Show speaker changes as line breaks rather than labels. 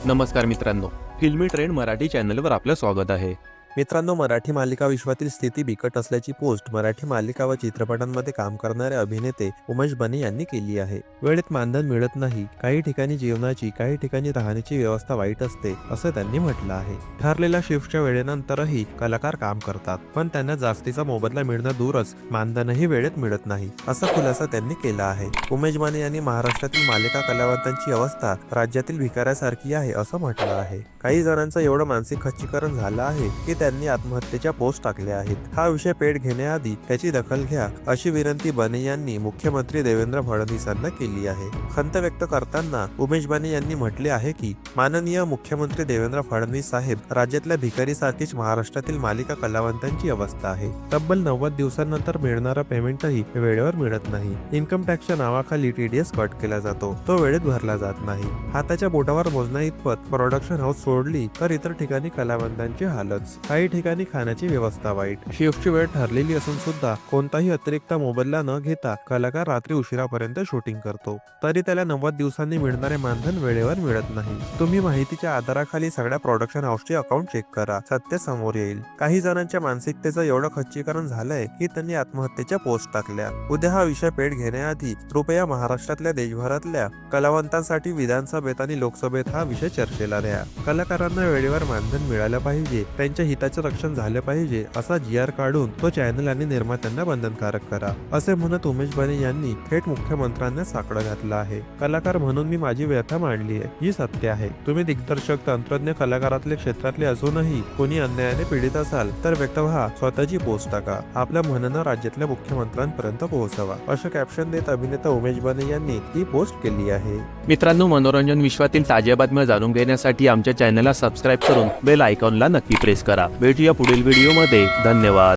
नमस्कार मित्रांनो, फिल्मी ट्रेंड मराठी चॅनलवर आपलं स्वागत आहे.
मित्रांनो, मराठी मालिका विश्वातील स्थिती बिकट असल्याची पोस्ट मराठी मालिका व चित्रपटांमध्ये काम करणारे अभिनेते उमेश बने यांनी केली आहे. वेळेत मानधन मिळत नाही, काही ठिकाणी जेवणाची, काही ठिकाणी राहण्याची व्यवस्था वाईट असते, असं त्यांनी म्हटलं आहे. ठरलेल्या शिफ्टच्या वेळेनंतरही कलाकार काम करतात, पण त्यांना जास्तीचा मोबदला मिळणं दूरच मानधनही वेळेत मिळत नाही, असा खुलासा त्यांनी केला आहे. उमेश बने यांनी महाराष्ट्रातील मालिका कलावंतांची अवस्था राज्यातील भिकाऱ्यासारखी आहे असं म्हटलं आहे. काही जणांचं एवढं मानसिक खच्चीकरण झालं आहे की त्यांनी आत्महत्येच्या पोस्ट टाकल्या आहेत. हा विषय पेट घेण्याआधी त्याची दखल घ्या, अशी विनंती बने यांनी मुख्यमंत्री देवेंद्र फडणवीसांना केली आहे. खंत व्यक्त करताना उमेश बने यांनी म्हटले आहे की माननीय मुख्यमंत्री देवेंद्र फडणवीस साहेब, राज्यातल्या भिकारीसारखीच महाराष्ट्रातील मालिका कलावंतांची अवस्था आहे. तब्बल 90 दिवसांनंतर मिळणारा पेमेंटही वेळेवर मिळत नाही. इन्कम टॅक्सच्या नावाखाली TDS कट केला जातो, तो वेळेत भरला जात नाही. हाताच्या बोटावर मोजण्या इतपत प्रोडक्शन हाऊस सोडली तर इतर ठिकाणी कलावंतांची हालच. काही ठिकाणी खाण्याची व्यवस्था वाईट. शिफ्टची वेळ ठरलेली असून सुद्धा कोणताही अतिरिक्त मोबदला न घेता कलाकार रात्री उशिरापर्यंत शूटिंग करतो, तरी त्याला 90 दिवसांनी मिळणारे मानधन वेळेवर मिळत नाही. तुम्ही माहितीच्या आधाराखाली सगळ्या प्रोडक्शन हाऊसचे अकाउंट चेक करा, सत्य समोर येईल. काही जणांच्या मानसिकतेचं एवढं खच्चीकरण झालंय की त्यांनी आत्महत्येच्या पोस्ट टाकल्या. उद्या हा विषय पेट घेण्याआधी कृपया महाराष्ट्रातल्या, देशभरातल्या कलावंतांसाठी विधानसभेत आणि लोकसभेत हा विषय चर्चेला द्या. कलाकारांना वेळेवर मानधन मिळालं पाहिजे, त्यांच्या हिताचं रक्षण झालं पाहिजे, असा GR काढून तो चॅनल आणि निर्मात्यांना बंधनकारक करा, असे म्हणत उमेश बने यांनी थेट मुख्यमंत्र्यांना साकडं घातलं आहे. कलाकार म्हणून मी माझी व्यथा मांडली आहे, ही सत्य आहे. तुम्ही दिग्दर्शक, तंत्रज्ञ, कलाकारातले क्षेत्रातले असूनही कोणी अन्यायाने पीडित असाल तर व्यक्त व्हा, स्वतःची पोस्ट टाका, आपलं म्हणणं राज्यातल्या मुख्यमंत्र्यांपर्यंत पोहोचवा, असं कॅप्शन देत अभिनेता उमेश बने यांनी ही पोस्ट केली आहे.
मित्रांनो, मनोरंजन विश्वातील ताज्या बातम्या जाणून घेण्यासाठी आमच्या चॅनलला सबस्क्राईब करून बेल आयकॉनला नक्की प्रेस करा. भेटूया पुढील व्हिडिओमध्ये. धन्यवाद.